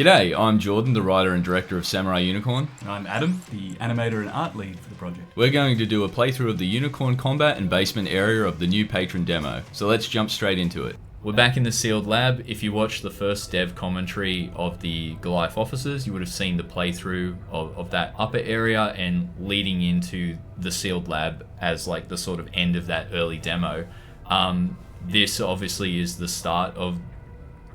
G'day, I'm Jordan, the writer and director of Samurai Unicorn. And I'm Adam, the animator and art lead for the project. We're going to do a playthrough of the Unicorn combat and basement area of the new Patron Demo, so let's jump straight into it. We're back in the sealed lab. If you watched the first dev commentary of the Goliath offices, you would have seen the playthrough of that upper area and leading into the sealed lab as like the sort of end of that early demo. This obviously is the start of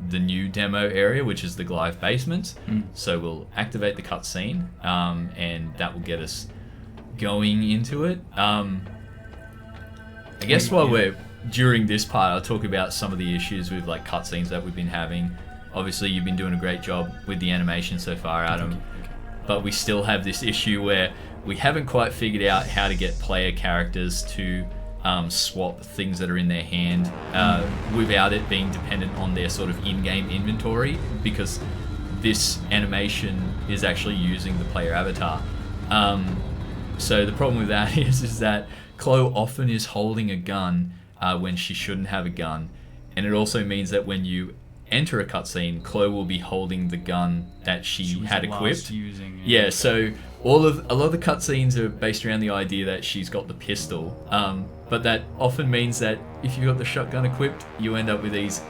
the new demo area, which is the Goliath Basements. So we'll activate the cutscene, and that will get us going into it. I guess while we're during this part, I'll talk about some of the issues with like cutscenes that we've been having. Obviously, you've been doing a great job with the animation so far, Adam. But we still have this issue where we haven't quite figured out how to get player characters to swap things that are in their hand without it being dependent on their sort of in-game inventory, because this animation is actually using the player avatar. So the problem with that is that Chloe often is holding a gun when she shouldn't have a gun, and it also means that when you enter a cutscene, Chloe will be holding the gun that she had equipped. Yeah, so a lot of the cutscenes are based around the idea that she's got the pistol, but that often means that if you've got the shotgun equipped, you end up with these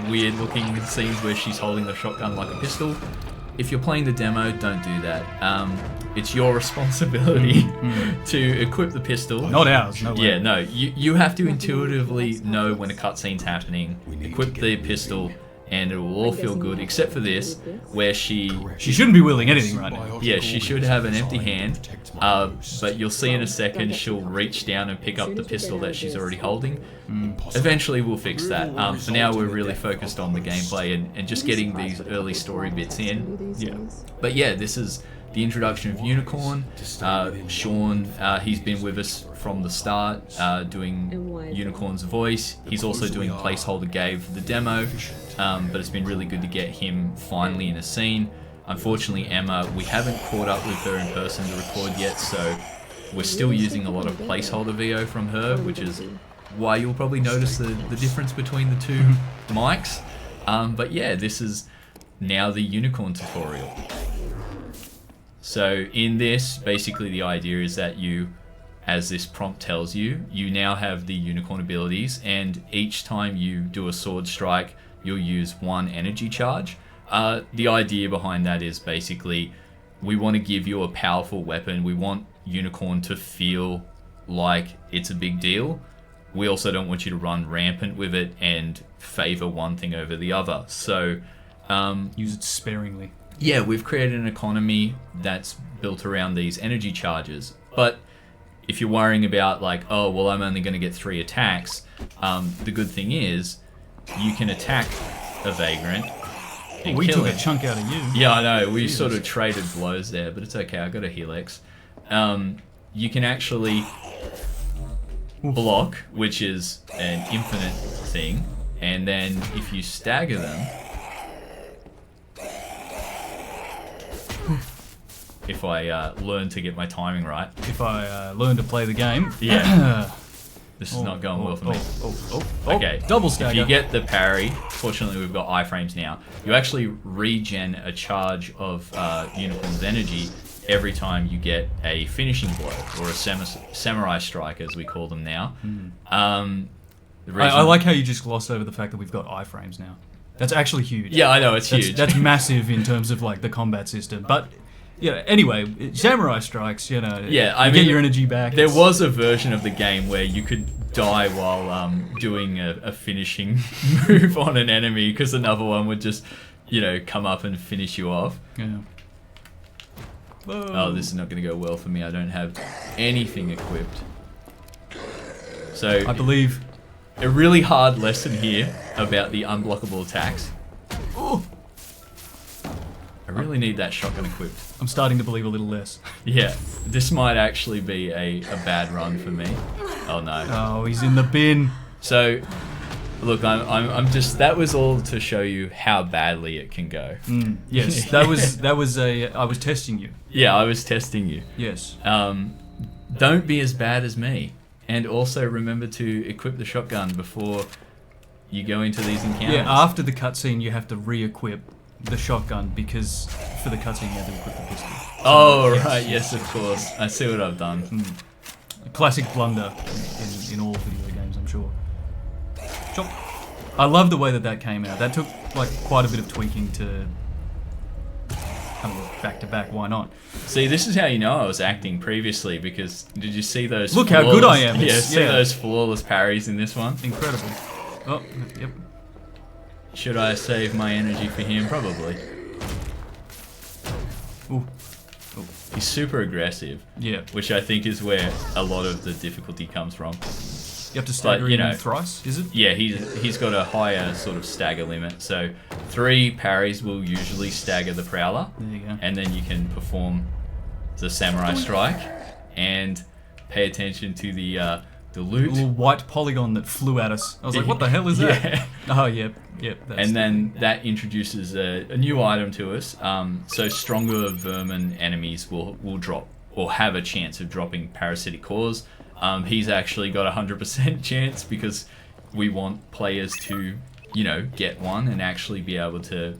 weird looking scenes where she's holding the shotgun like a pistol. If you're playing the demo, don't do that. It's your responsibility to equip the pistol. Not ours, no way. Yeah, no, you have to intuitively know when a cutscene's happening, equip the pistol, and it will all feel good, except for this, where she shouldn't be wielding anything right now. Yeah, she should have an empty hand, but you'll see in a second she'll reach down and pick up the pistol that she's already holding. Eventually we'll fix that. For now we're really focused on the gameplay and just getting these early story bits in. Yeah. But yeah, this is the introduction of Unicorn. Sean, he's been with us from the start, doing Unicorn's voice. He's also doing placeholder Gabe for the demo, but it's been really good to get him finally in a scene. Unfortunately, Emma, we haven't caught up with her in person to record yet, so we're still using a lot of placeholder VO from her, which is why you'll probably notice the difference between the two mics. But yeah, this is now the Unicorn tutorial. So in this, basically the idea is that you, as this prompt tells you, you now have the Unicorn abilities, and each time you do a sword strike, you'll use one energy charge. The idea behind that is basically we want to give you a powerful weapon. We want Unicorn to feel like it's a big deal. We also don't want you to run rampant with it and favor one thing over the other. So use it sparingly. Yeah, we've created an economy that's built around these energy charges. But if you're worrying about like, oh, well, I'm only going to get 3 attacks, the good thing is you can attack a Vagrant and we kill took him. a chunk out of you. Yeah, I know. We sort of traded blows there, but it's okay. I got a Helix. You can actually block, which is an infinite thing, and then if you stagger them, if I learn to get my timing right. If I learn to play the game. Yeah. This is not going well for me. Okay. Double stagger. If you get the parry, fortunately we've got iframes now, you actually regen a charge of Unicorn's energy every time you get a finishing blow, or a samurai strike as we call them now. I like how you just glossed over the fact that we've got iframes now. That's actually huge. Yeah, I know, it's huge. That's massive in terms of like the combat system. But yeah, anyway, samurai strikes, you know, yeah, I you mean, get your energy back. There was a version of the game where you could die while doing a finishing move on an enemy, because another one would just, you know, come up and finish you off. Yeah. Whoa. Oh, this is not going to go well for me. I don't have anything equipped. So I believe a really hard lesson here about the unblockable attacks. Ooh. I really need that shotgun equipped. I'm starting to believe a little less. Yeah, this might actually be a bad run for me. Oh no. Oh, he's in the bin. So, look, I'm just, that was all to show you how badly it can go. Yes, I was testing you. Yeah, I was testing you. Yes. Don't be as bad as me. And also remember to equip the shotgun before you go into these encounters. Yeah, after the cutscene you have to re-equip the shotgun because for the cutscene you had to equip the pistol. Oh, right, yes, of course. I see what I've done. A classic blunder in all video games, I'm sure. Chop. I love the way that came out. That took like quite a bit of tweaking to kind of back to back. Why not? See, this is how you know I was acting previously, because did you see those Look how good I am. Yeah, see those flawless parries in this one? Incredible. Oh, yep. Should I save my energy for him? Probably. Ooh. He's super aggressive. Yeah. Which I think is where a lot of the difficulty comes from. You have to stagger him thrice, is it? Yeah, he's got a higher sort of stagger limit. So 3 parries will usually stagger the Prowler. There you go. And then you can perform the Samurai Strike and pay attention to the loot. A little white polygon that flew at us. I was like, what the hell is that? Yeah. Oh, yep. And then that introduces a new item to us. So stronger vermin enemies will drop, or have a chance of dropping parasitic cores. He's actually got a 100% chance, because we want players to, get one and actually be able to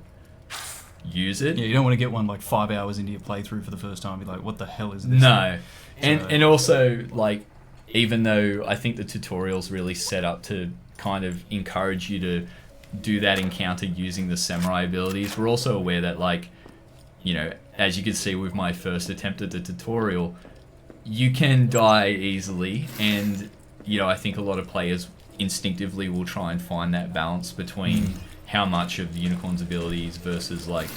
use it. Yeah, you don't want to get one like 5 hours into your playthrough for the first time. Be like, what the hell is this? No. And also, like, even though I think the tutorial's really set up to kind of encourage you to do that encounter using the samurai abilities, we're also aware that, like, as you can see with my first attempt at the tutorial, you can die easily, and I think a lot of players instinctively will try and find that balance between how much of the Unicorn's abilities versus like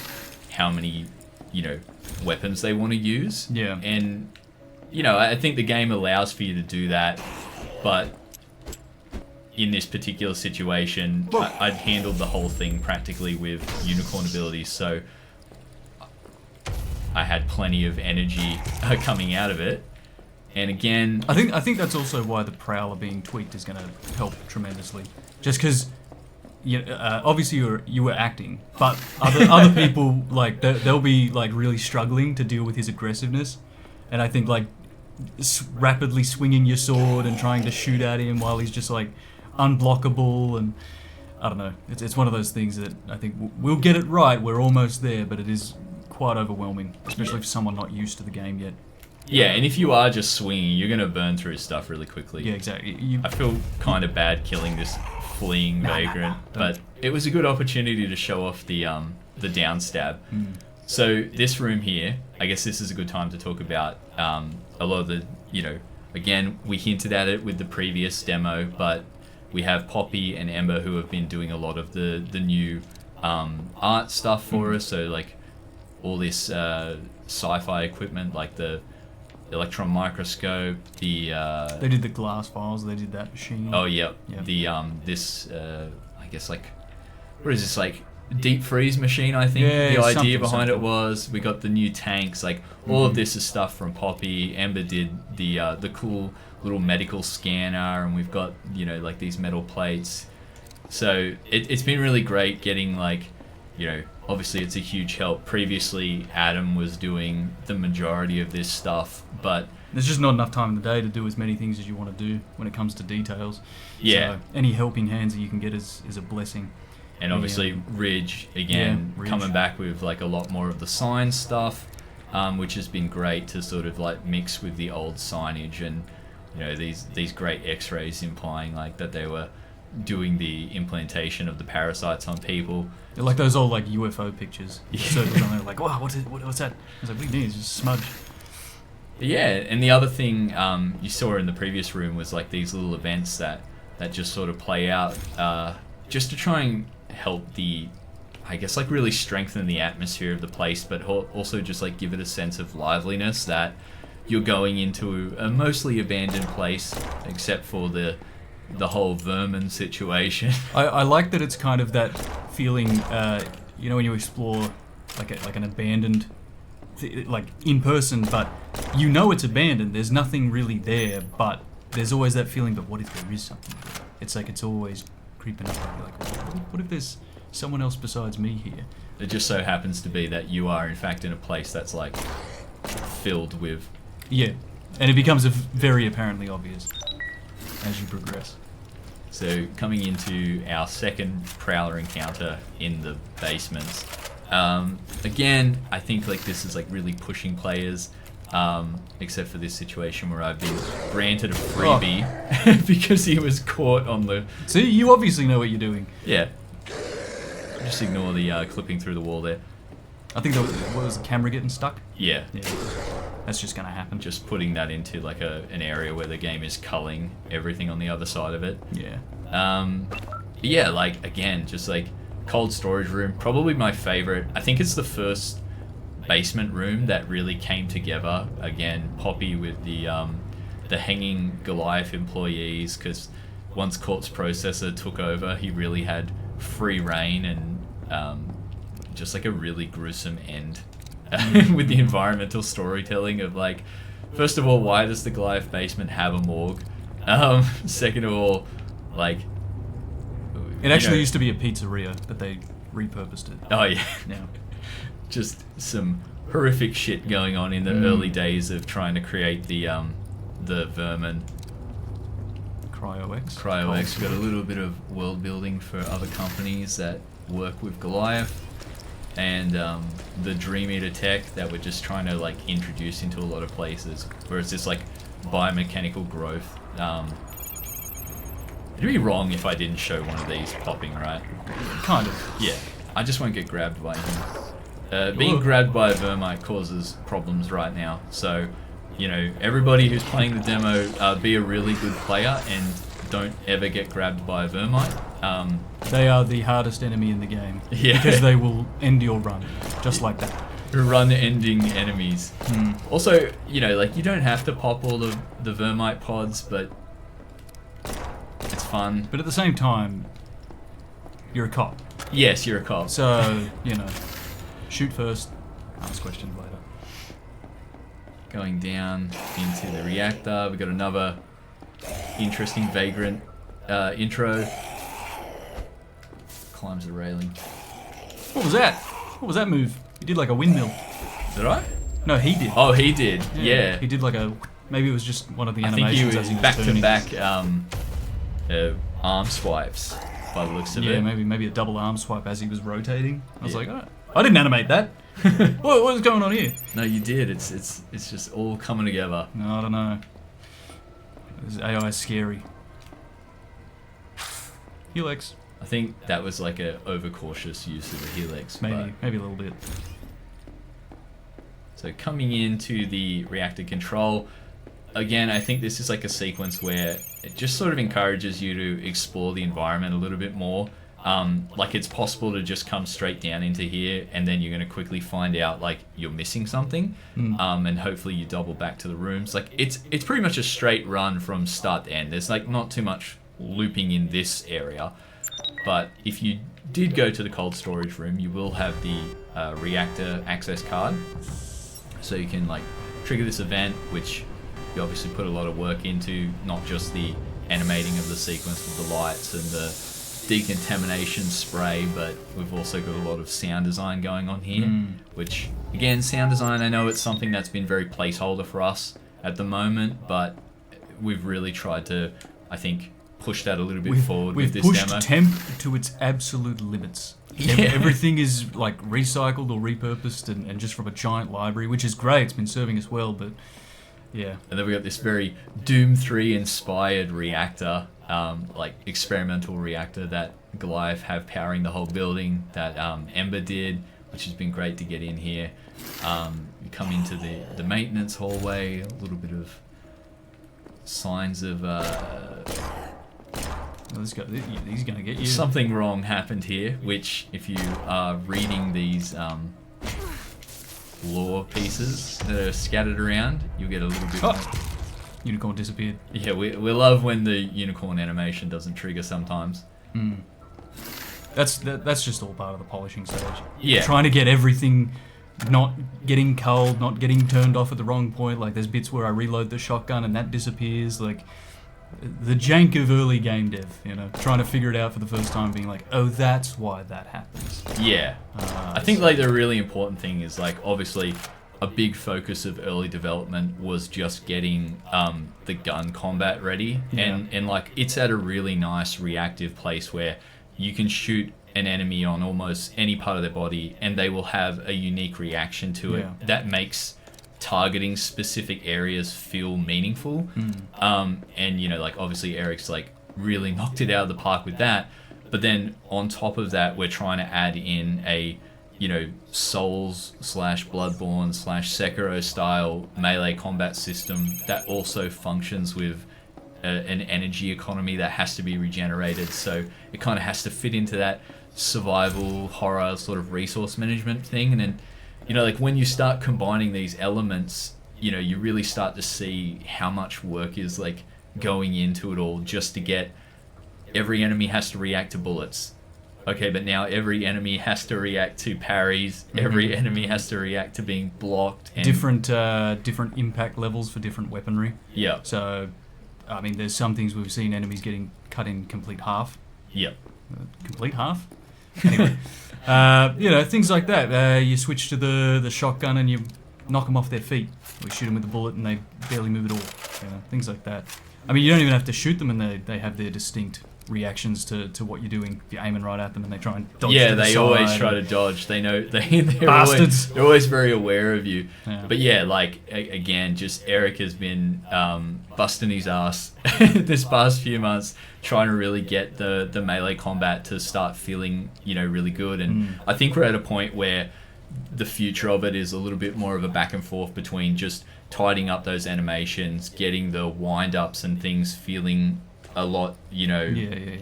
how many weapons they want to use. Yeah. And I think the game allows for you to do that, but in this particular situation, I'd handled the whole thing practically with Unicorn abilities, so I had plenty of energy coming out of it. And again, I think that's also why the Prowler being tweaked is going to help tremendously. Just because, obviously you were acting, but other people, like they'll be like really struggling to deal with his aggressiveness, and I think like rapidly swinging your sword and trying to shoot at him while he's just like unblockable, and I don't know. It's one of those things that I think we'll get it right. We're almost there, but it is quite overwhelming, especially for someone not used to the game yet. Yeah, and if you are just swinging, you're going to burn through stuff really quickly. Yeah, exactly. I feel kind of bad killing this fleeing vagrant, but it was a good opportunity to show off the down stab. So this room here, I guess this is a good time to talk about a lot of the, again, we hinted at it with the previous demo, but we have Poppy and Ember who have been doing a lot of the new art stuff for us. So like all this sci-fi equipment, like the electron microscope, they did the glass files, they did that machine. Oh yep. The this I guess like, what is this, like deep freeze machine, I think the idea behind it was. We got the new tanks, like all of this is stuff from Poppy. Ember did the cool little medical scanner, and we've got like these metal plates. So it's been really great getting like, obviously it's a huge help. Previously Adam was doing the majority of this stuff, but there's just not enough time in the day to do as many things as you want to do when it comes to details. Yeah. So any helping hands that you can get is a blessing. And obviously Ridge, again, coming back with like a lot more of the sign stuff, which has been great to sort of like mix with the old signage, and these great x-rays implying like that they were doing the implantation of the parasites on people. They're like those old like UFO pictures. Circles on there, like, wow, what's that? I was like, what do you need? It's just a smudge. Yeah, and the other thing you saw in the previous room was like these little events that just sort of play out just to try and help I guess like really strengthen the atmosphere of the place, but also just like give it a sense of liveliness, that you're going into a mostly abandoned place except for the whole vermin situation. I like that it's kind of that feeling, when you explore like an abandoned, like in person, but it's abandoned. There's nothing really there, but there's always that feeling. But what if there is something there? It's like it's always creeping up. Like, what if there's someone else besides me here? It just so happens to be that you are in fact in a place that's like filled with. Yeah, and it becomes very apparently obvious as you progress. So coming into our second Prowler encounter in the basements, Again, I think like this is like really pushing players, except for this situation where I've been granted a freebie because he was caught on the... See, you obviously know what you're doing. Yeah. Just ignore the clipping through the wall there. I think what was the camera getting stuck? Yeah. That's just gonna happen. Just putting that into like an area where the game is culling everything on the other side of it. Yeah. Yeah, like again, just like cold storage room, probably my favorite. I think it's the first basement room that really came together. Again, Poppy with the hanging Goliath employees, because once Court's processor took over, he really had free reign and just like a really gruesome end with the environmental storytelling of like, first of all, why does the Goliath basement have a morgue? Second of all, like, it actually used to be a pizzeria, but they repurposed it. Oh yeah. Yeah. Just some horrific shit going on in the early days of trying to create the VRmin. CryoX. Got a little bit of world building for other companies that work with Goliath, and the Dream Eater tech that we're just trying to like introduce into a lot of places, where it's this like biomechanical growth. It'd be wrong if I didn't show one of these popping, right? Kind of. Yeah. I just won't get grabbed by him. Being grabbed by a Vermite causes problems right now, so you know, everybody who's playing the demo, be a really good player and don't ever get grabbed by a Vermite. They are the hardest enemy in the game. Yeah. Because they will end your run, just like that. Run-ending enemies. Also, you know, like you don't have to pop all of the Vermite pods, but it's fun. But at the same time, you're a cop. Yes, you're a cop. So, you know, shoot first, ask questions later. Going down into the reactor, we got another interesting vagrant intro. Climbs the railing. What was that? What was that move? He did like a windmill. Did I? No, he did. Oh, he did. Yeah. He did like a... Maybe it was just one of the I animations think as he he was was turning. back-to-back arm swipes by the looks of it. Yeah, maybe a double arm swipe as he was rotating. I was like, oh, I didn't animate that. What is going on here? No, you did. It's just all coming together. No, I don't know. This AI is scary. Helix. I think that was like a overcautious use of the helix. Maybe a little bit. So coming into the reactor control, again, I think this is like a sequence where it just sort of encourages you to explore the environment a little bit more. Like it's possible to just come straight down into here and then you're going to quickly find out like you're missing something, and hopefully you double back to the rooms. Like it's pretty much a straight run from start to end. There's like not too much looping in this area, but if you did go to the cold storage room, you will have the reactor access card, so you can like trigger this event, which you obviously put a lot of work into, not just the animating of the sequence with the lights and the decontamination spray, but we've also got a lot of sound design going on here, which again, sound design, I know it's something that's been very placeholder for us at the moment, but we've really tried to, I think, push that a little bit forward with this demo. We've pushed temp to its absolute limits. Yeah. Everything is like recycled or repurposed and just from a giant library, which is great. It's been serving us well, but yeah. And then we got this very Doom 3 inspired reactor, like experimental reactor that Goliath have powering the whole building, that Ember did, which has been great to get in here. You come into the maintenance hallway, a little bit of signs of He's going to get you. something wrong happened here, which if you are reading these lore pieces that are scattered around, you'll get a little bit more. Unicorn disappeared. Yeah, we love when the unicorn animation doesn't trigger sometimes. That's just all part of the polishing stage. Yeah. Trying to get everything not getting cold, not getting turned off at the wrong point. Like there's bits where I reload the shotgun and that disappears. Like the jank of early game dev, you know, trying to figure it out for the first time, being like, oh, that's why that happens. Yeah. I think like the really important thing is like obviously a big focus of early development was just getting the gun combat ready, and like it's at a really nice reactive place where you can shoot an enemy on almost any part of their body and they will have a unique reaction to it that makes targeting specific areas feel meaningful. And you know, like obviously Eric's like really knocked it out of the park with that, but then on top of that we're trying to add in a, you know, Souls / Bloodborne / Sekiro style melee combat system that also functions with an energy economy that has to be regenerated, so it kind of has to fit into that survival horror sort of resource management thing. And then, you know, like when you start combining these elements, you know, you really start to see how much work is like going into it all just to get every enemy has to react to bullets. Okay, but now every enemy has to react to parries. Every enemy has to react to being blocked. And different impact levels for different weaponry. Yeah. So, I mean, there's some things we've seen enemies getting cut in complete half. Yep. Complete half? Anyway, you know, things like that. You switch to the shotgun and you knock them off their feet. We shoot them with a bullet and they barely move at all. You know, things like that. I mean, you don't even have to shoot them and they have their distinct reactions to what you're doing. If you're aiming right at them and they try and dodge. Yeah, to the they side always try to dodge. They know they're bastards. They're always very aware of you. Yeah. But yeah, like again, just Eric has been busting his ass this past few months, trying to really get the melee combat to start feeling, you know, really good. And I think we're at a point where the future of it is a little bit more of a back and forth between just tidying up those animations, getting the wind ups and things feeling a lot, you know,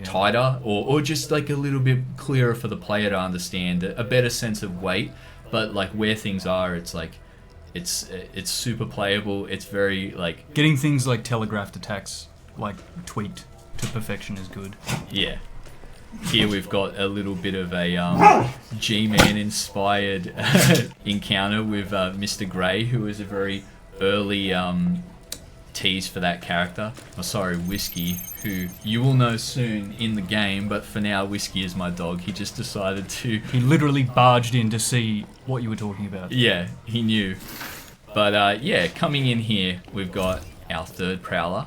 tighter, or just like a little bit clearer for the player to understand, a better sense of weight. But like where things are, it's like it's super playable. It's very like getting things like telegraphed attacks like tweaked to perfection is good. Yeah. Here we've got a little bit of a G-Man inspired encounter with Mr. Grey, who is a very early tease for that character. Oh, sorry, Whiskey, who you will know soon in the game, but for now, Whiskey is my dog. He just decided to... He literally barged in to see what you were talking about. Yeah, he knew. But yeah, coming in here, we've got our third Prowler,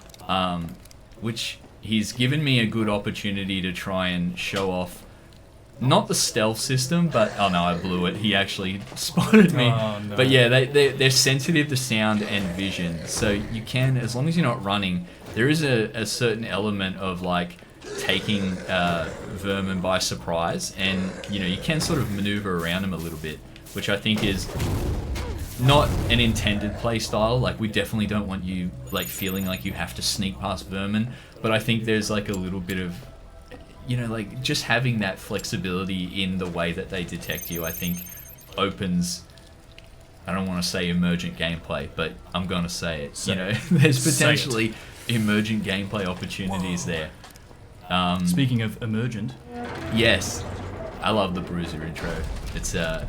which he's given me a good opportunity to try and show off not the stealth system, but oh no, I blew it. He actually spotted me. Oh, no. But yeah, they're sensitive to sound and vision, so you can, as long as you're not running, there is a certain element of like taking vermin by surprise, and you know, you can sort of maneuver around them a little bit, which I think is not an intended play style. Like, we definitely don't want you like feeling like you have to sneak past vermin, but I think there's like a little bit of, you know, like just having that flexibility in the way that they detect you, I think opens, I don't want to say emergent gameplay, but I'm going to say it. You know, there's potentially emergent gameplay opportunities there. Speaking of emergent. Yes. I love the Bruiser intro. It's a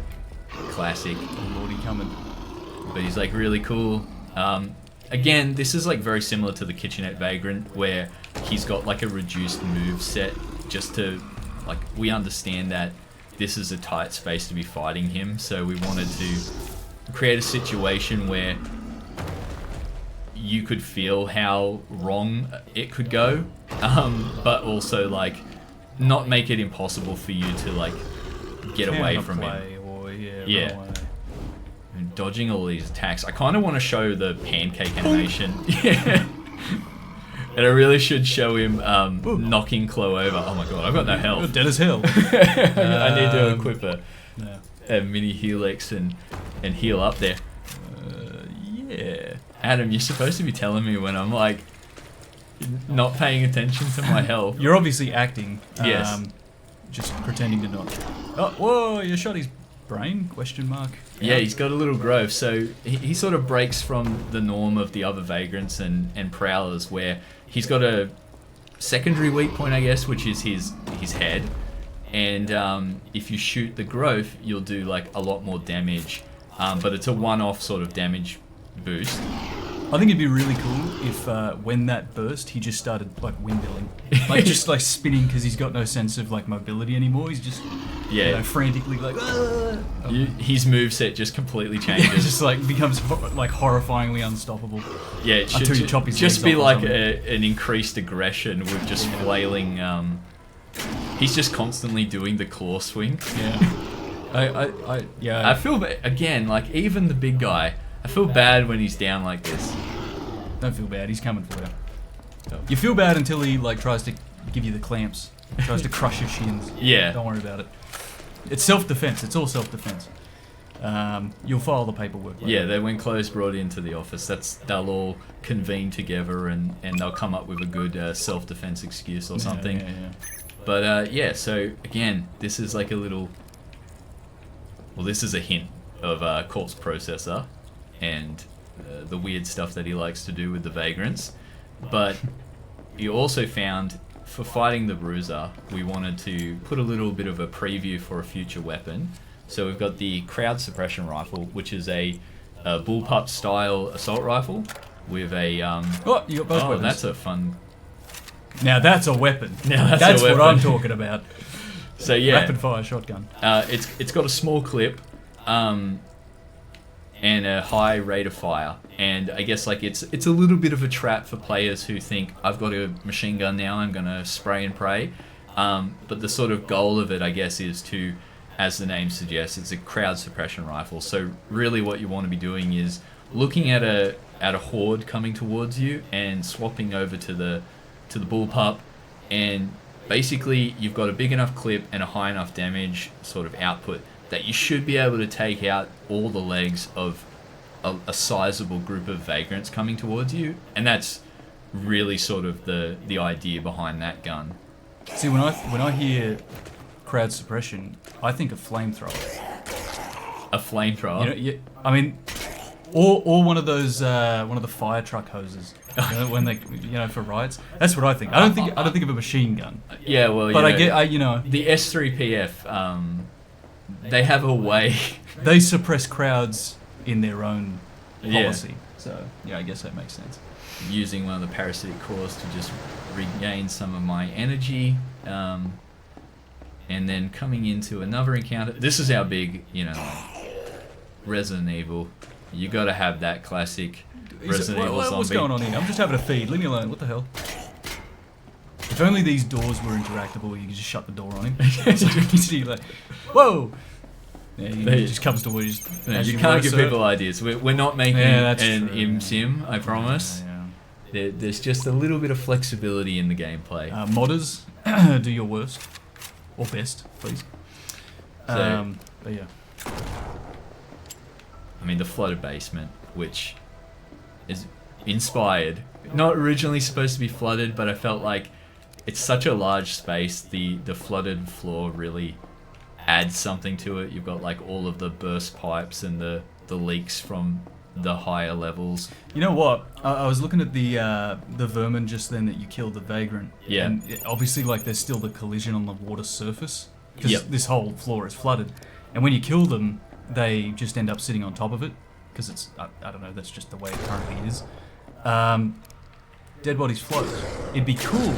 classic. Lordy coming. But he's like really cool. Again, this is like very similar to the Kitchenette Vagrant, where he's got like a reduced move set just to, like, we understand that this is a tight space to be fighting him, so we wanted to create a situation where you could feel how wrong it could go, but also like not make it impossible for you to like get away from him. Or, yeah. And dodging all these attacks. I kind of want to show the pancake animation. Yeah. And I really should show him knocking Chloe over. Oh my god, I've got no health. You're dead as hell. I need to equip a mini helix and heal up there. Yeah. Adam, you're supposed to be telling me when I'm like not paying attention to my health. You're obviously acting. Yes. Just pretending to not. Oh, whoa! You shot his brain? Question mark. Yeah, he's got a little growth, so he sort of breaks from the norm of the other vagrants and prowlers, where he's got a secondary weak point, I guess, which is his head, and if you shoot the growth, you'll do like a lot more damage, but it's a one-off sort of damage boost. I think it'd be really cool if when that burst, he just started like windmilling, like just like spinning, because he's got no sense of like mobility anymore. He's just you know, frantically like. His moveset just completely changes. Just like becomes like horrifyingly unstoppable. Yeah, it should until you chop his just legs be off like an increased aggression with just flailing He's just constantly doing the claw swing. Yeah. I feel again like even the big guy. I feel bad when he's down like this. Don't feel bad. He's coming for you. You feel bad until he like tries to give you the clamps, tries to crush your shins. Yeah. Don't worry about it. It's self-defense. It's all self-defense. You'll file the paperwork. Yeah, they when Chloe's brought into the office, they'll all convene together and they'll come up with a good self-defense excuse or something. Yeah. But yeah, so again, this is like a little. Well, this is a hint of Corpse Processor and the weird stuff that he likes to do with the vagrants. But you also found, for fighting the Bruiser, we wanted to put a little bit of a preview for a future weapon. So we've got the Crowd Suppression Rifle, which is a bullpup style assault rifle with a... Oh, you got both weapons. That's a fun... Now that's a weapon. Now that's a weapon. what I'm talking about. So yeah, rapid fire shotgun. It's got a small clip, and a high rate of fire. And I guess like it's a little bit of a trap for players who think I've got a machine gun now, I'm gonna spray and pray. But the sort of goal of it, I guess, is to, as the name suggests, it's a crowd suppression rifle. So really, what you want to be doing is looking at a horde coming towards you and swapping over to the bullpup, and basically you've got a big enough clip and a high enough damage sort of output that you should be able to take out all the legs of a sizable group of vagrants coming towards you, and that's really sort of the idea behind that gun. See, when I hear crowd suppression, I think of flamethrower. A flamethrower? I mean, or one of those one of the fire truck hoses. When they, for riots. That's what I think. I don't think of a machine gun. Yeah, well, but the S3PF. They have a way. They suppress crowds in their own policy. Yeah. So I guess that makes sense. Using one of the parasitic cores to just regain some of my energy, and then coming into another encounter. This is our big, Resident Evil. You got to have that classic Resident Evil zombie. What's going on here? I'm just having a feed. Leave me alone. What the hell? If only these doors were interactable, you could just shut the door on him. You see, like, whoa! Yeah, he just comes towards you. You can't give people ideas. We're not making an im-sim, I promise. Yeah. There's just a little bit of flexibility in the gameplay. Modders, do your worst. Or best, please. But yeah. I mean, the flooded basement, which is inspired. Not originally supposed to be flooded, but I felt like it's such a large space, the flooded floor really adds something to it. You've got like all of the burst pipes and the leaks from the higher levels. You know what? I was looking at the vermin just then that you killed the vagrant. Yeah. And obviously, like, there's still the collision on the water surface. Because this whole floor is flooded. And when you kill them, they just end up sitting on top of it. Because it's, I don't know, that's just the way it currently is. Dead bodies float. It'd be cool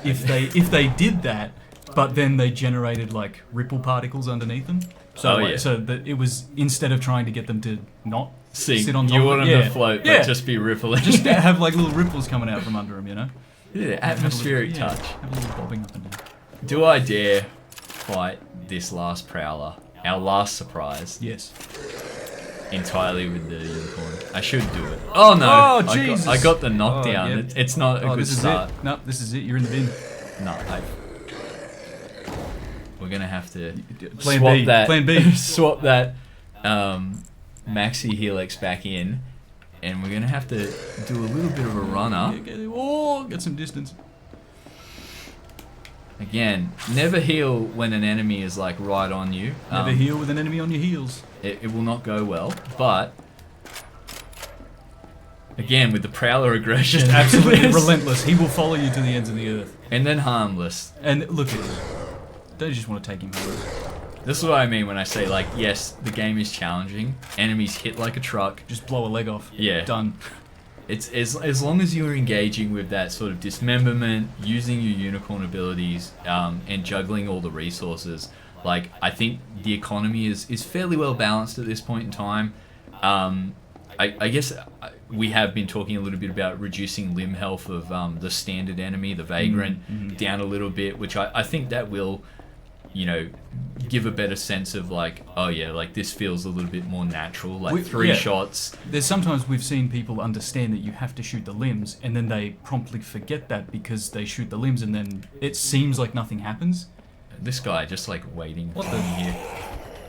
if they did that, but then they generated like ripple particles underneath them. So so that it was, instead of trying to get them to not sit on top you want of them to float, but just be rippling. Just have like little ripples coming out from under them, Yeah, atmospheric touch. Have a little bobbing up and down. Do I dare fight this last prowler? Our last surprise. Yes. Entirely with the unicorn. I should do it. Oh no! Oh Jesus! I got the knockdown. Oh, yeah. It's not a good start. No, this is it. You're in the bin. No, we're gonna have to Plan swap B. that. Plan B. Swap that Maxi Helix back in, and we're gonna have to do a little bit of a runner. Get some distance. Again, never heal when an enemy is like right on you. Never heal with an enemy on your heels. It will not go well, but again, with the prowler aggression, absolutely relentless. He will follow you to the ends of the earth. And then harmless. And look at him. Don't you just want to take him home? This is what I mean when I say, like, yes, the game is challenging. Enemies hit like a truck. Just blow a leg off. Yeah. Done. It's as long as you're engaging with that sort of dismemberment, using your unicorn abilities, and juggling all the resources. Like, I think the economy is fairly well balanced at this point in time. I guess we have been talking a little bit about reducing limb health of the standard enemy, the Vagrant, down a little bit, which I think that will, give a better sense of like, oh yeah, like this feels a little bit more natural, like three shots. There's sometimes we've seen people understand that you have to shoot the limbs, and then they promptly forget that because they shoot the limbs, and then it seems like nothing happens. This guy just like waiting for me here.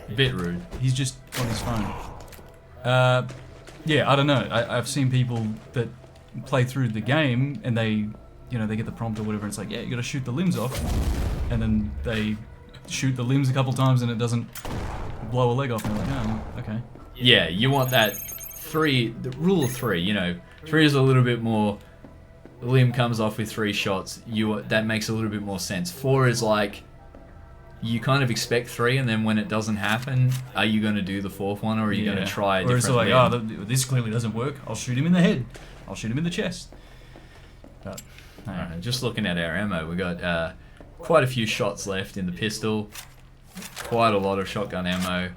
A bit rude. He's just on his phone. Yeah, I don't know. I've seen people that play through the game and they get the prompt or whatever. And it's like, yeah, you got to shoot the limbs off, and then they shoot the limbs a couple times and it doesn't blow a leg off. And they're like, oh, okay. Yeah, you want that the rule of three. 3 is a little bit more. The limb comes off with 3 shots. That makes a little bit more sense. 4 is like, you kind of expect 3, and then when it doesn't happen, are you going to do the 4th one, or are you going to try a different limb? Or it's like, this clearly doesn't work. I'll shoot him in the head. I'll shoot him in the chest. But, Alright, just looking at our ammo, we got quite a few shots left in the pistol. Quite a lot of shotgun ammo.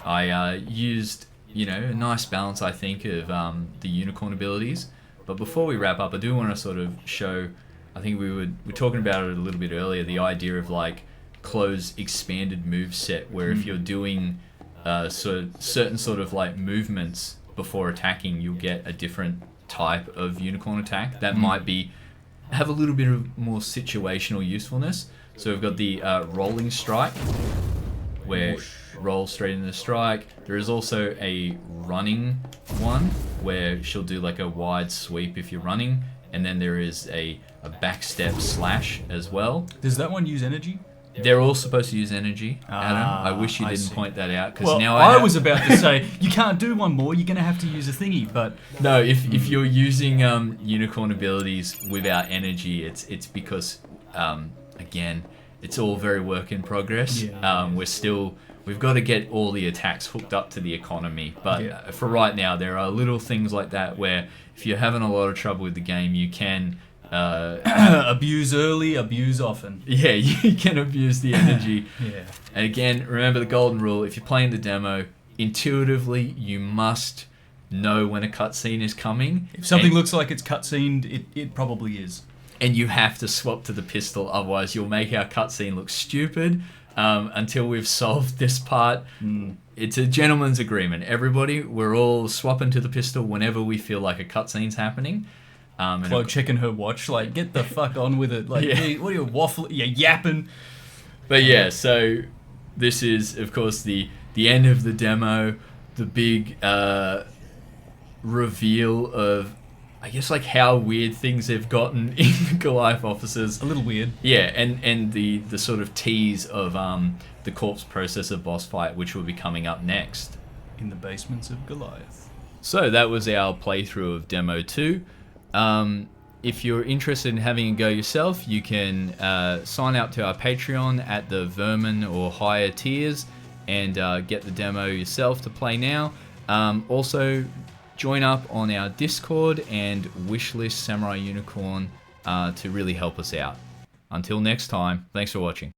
I used, a nice balance, I think, of the unicorn abilities. But before we wrap up, I do want to sort of show, I think we were talking about it a little bit earlier, the idea of like closed expanded move set, where if you're doing certain sort of like movements before attacking, you'll get a different type of unicorn attack that might have a little bit of more situational usefulness. So we've got the rolling strike, where roll straight into the strike. There is also a running one where she'll do like a wide sweep if you're running, and then there is a backstep slash as well. Does that one use energy? They're all supposed to use energy, Adam. I wish you didn't point that out, because now I was about to say you can't do one more. You're gonna have to use a thingy, but no. If you're using unicorn abilities without energy, it's because again, it's all very work in progress. We've got to get all the attacks hooked up to the economy, but for right now, there are little things like that where if you're having a lot of trouble with the game, you can. Abuse early, abuse often. Yeah, you can abuse the energy. And again, remember the golden rule: if you're playing the demo, intuitively you must know when a cutscene is coming. If something looks like it's cutscened, it probably is. And you have to swap to the pistol, otherwise you'll make our cutscene look stupid. Until we've solved this part, it's a gentleman's agreement. Everybody, we're all swapping to the pistol whenever we feel like a cutscene's happening. Chloe checking her watch, like, get the fuck on with it. Like, what are you waffling? You're yapping. But yeah, so this is, of course, the end of the demo. The big reveal of, I guess, like how weird things have gotten in Goliath Officers. A little weird. Yeah, and the sort of tease of the corpse processor boss fight, which will be coming up next. In the basements of Goliath. So that was our playthrough of Demo 2. If you're interested in having a go yourself, you can sign up to our Patreon at the VRmin or higher tiers and get the demo yourself to play now. Also, join up on our Discord and wishlist Samurai Unicorn to really help us out. Until next time, thanks for watching.